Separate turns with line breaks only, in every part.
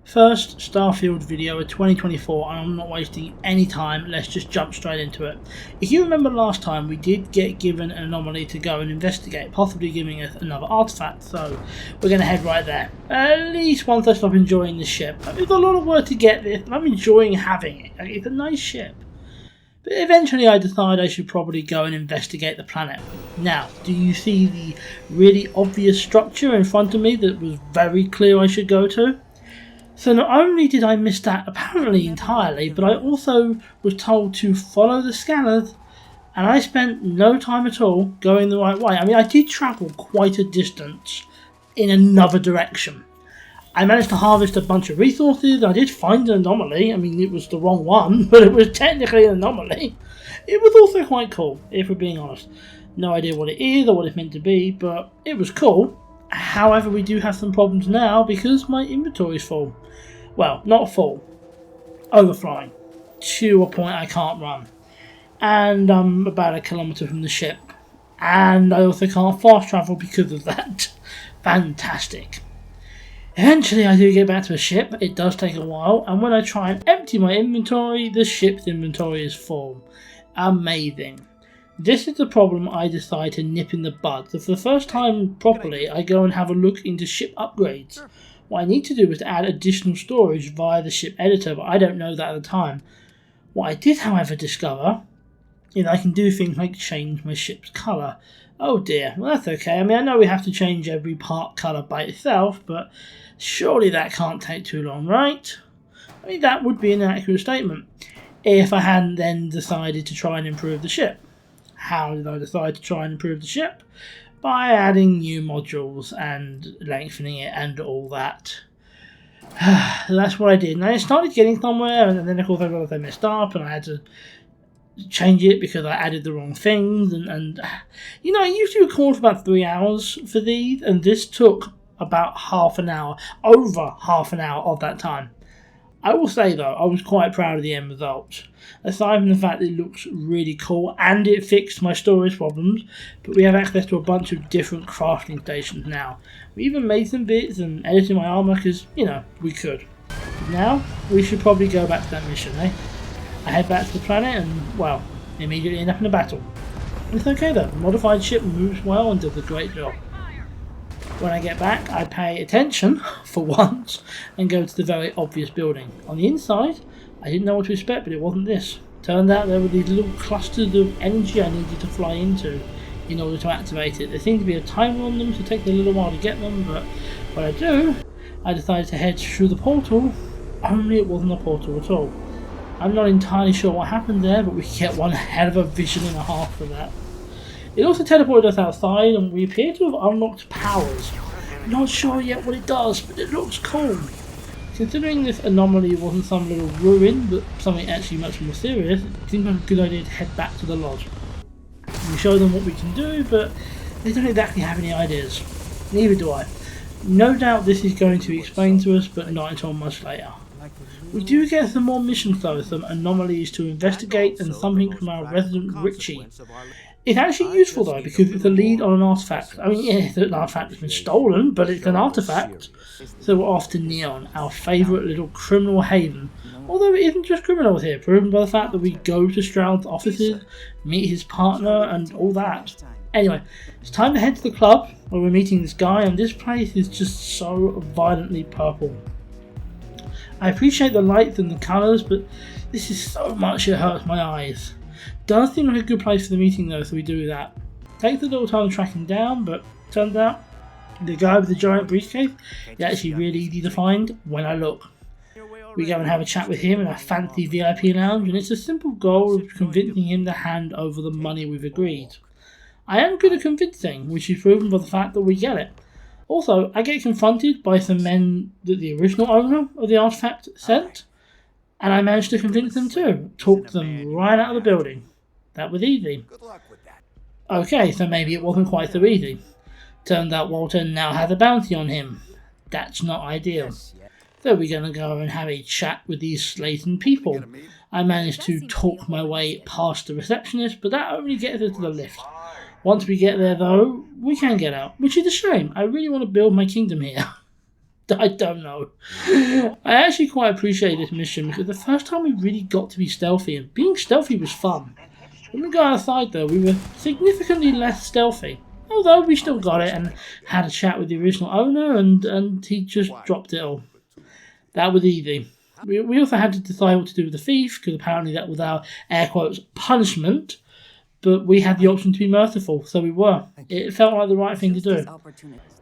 First Starfield video of 2024, and I'm not wasting any time, let's just jump straight into it. If you remember last time, we did get given an anomaly to go and investigate, possibly giving us another artifact, so we're going to head right there. At least once I stop enjoying the ship. It's a lot of work to get this, and I'm enjoying having it. It's a nice ship. But eventually I decided I should probably go and investigate the planet. Now, do you see the really obvious structure in front of me that was very clear I should go to? So not only did I miss that apparently entirely, but I also was told to follow the scanners, and I spent no time at all going the right way. I mean, I did travel quite a distance in another direction. I managed to harvest a bunch of resources. I did find an anomaly. I mean, it was the wrong one, but it was technically an anomaly. It was also quite cool, if we're being honest. No idea what it is or what it's meant to be, but it was cool. However, we do have some problems now because my inventory is full. Well, not full. Overflowing. To a point I can't run. And I'm about a kilometre from the ship. And I also can't fast travel because of that. Fantastic. Eventually I do get back to the ship. It does take a while. And when I try and empty my inventory, the ship's inventory is full. Amazing. This is the problem I decide to nip in the bud. So for the first time properly, I go and have a look into ship upgrades. What I need to do is to add additional storage via the ship editor, but I don't know that at the time. What I did, however, discover is I can do things like change my ship's colour. Oh dear, well that's okay. I mean, I know we have to change every part colour by itself, but surely that can't take too long, right? I mean, that would be an accurate statement if I hadn't then decided to try and improve the ship. How did I decide to try and improve the ship? By adding new modules and lengthening it and all that. That's what I did. And I started getting somewhere, and then of course I realised I messed up and I had to change it because I added the wrong things. And you know, I usually record for about 3 hours for these, and this took about half an hour, over half an hour of that time. I will say though, I was quite proud of the end result. Aside from the fact that it looks really cool and it fixed my storage problems, but we have access to a bunch of different crafting stations now. We even made some bits and edited my armour because, you know, we could. Now, we should probably go back to that mission, eh? I head back to the planet and, well, immediately end up in a battle. It's okay though, the modified ship moves well and does a great job. When I get back, I pay attention, for once, and go to the very obvious building. On the inside, I didn't know what to expect, but it wasn't this. Turned out there were these little clusters of energy I needed to fly into in order to activate it. There seemed to be a timer on them, so it takes a little while to get them, but when I do, I decided to head through the portal, only it wasn't a portal at all. I'm not entirely sure what happened there, but we get one hell of a vision and a half for that. It also teleported us outside, and we appear to have unlocked powers. Not sure yet what it does, but it looks cool. Considering this anomaly wasn't some little ruin, but something actually much more serious, it seems like a good idea to head back to the lodge. We show them what we can do, but they don't exactly have any ideas. Neither do I. No doubt this is going to be explained to us, but not until much later. We do get some more missions though, some anomalies to investigate and something from our resident Richie. It's actually useful though, because it's a lead on an artifact. I mean, yeah, an artifact has been stolen, but it's an artifact. So we're off to Neon, our favourite little criminal haven. Although it isn't just criminals here, proven by the fact that we go to Stroud's offices, meet his partner, and all that. Anyway, it's time to head to the club, where we're meeting this guy, and this place is just so violently purple. I appreciate the lights and the colours, but this is so much it hurts my eyes. Does seem like a good place for the meeting though, so we do that. Takes a little time tracking down, but turns out the guy with the giant briefcase is actually really easy to find when I look. We go and have a chat with him in a fancy VIP lounge, and it's a simple goal of convincing him to hand over the money we've agreed. I am good at convincing, which is proven by the fact that we get it. Also, I get confronted by some men that the original owner of the artifact sent, and I managed to convince them too. Talk them right out of the building. That was easy. Okay, so maybe it wasn't quite so easy. Turned out Walter now has a bounty on him. That's not ideal. So we're going to go and have a chat with these Slayton people. I managed to talk my way past the receptionist, but that only gets us to the lift. Once we get there though, we can get out, which is a shame. I really want to build my kingdom here. I don't know. I actually quite appreciate this mission because the first time we really got to be stealthy, and being stealthy was fun. When we got outside though, we were significantly less stealthy. Although we still got it and had a chat with the original owner, and he just dropped it all. That was easy. We also had to decide what to do with the thief, because apparently that was our, air quotes, punishment. But we had the option to be merciful, so we were. It felt like the right thing to do.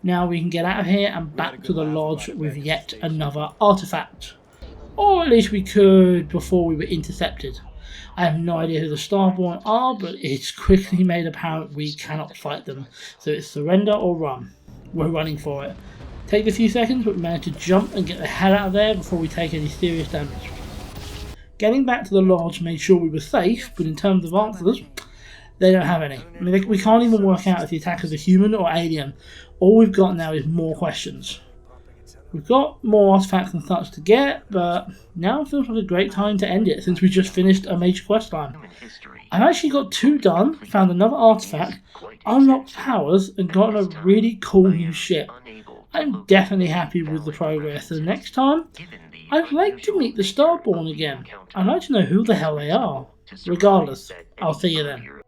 Now we can get out of here and back to the lodge with yet another artifact. Or at least we could before we were intercepted. I have no idea who the Starborn are, but it's quickly made apparent we cannot fight them. So it's surrender or run. We're running for it. Takes a few seconds, but we managed to jump and get the hell out of there before we take any serious damage. Getting back to the lodge made sure we were safe, but in terms of answers, they don't have any. I mean, we can't even work out if the attackers are human or alien. All we've got now is more questions. We've got more artifacts and such to get, but now feels like a great time to end it since we just finished a major quest line. I've actually got 2 done, found another artifact, unlocked powers, and gotten a really cool new ship. I'm definitely happy with the progress, and next time, I'd like to meet the Starborn again. I'd like to know who the hell they are. Regardless, I'll see you then.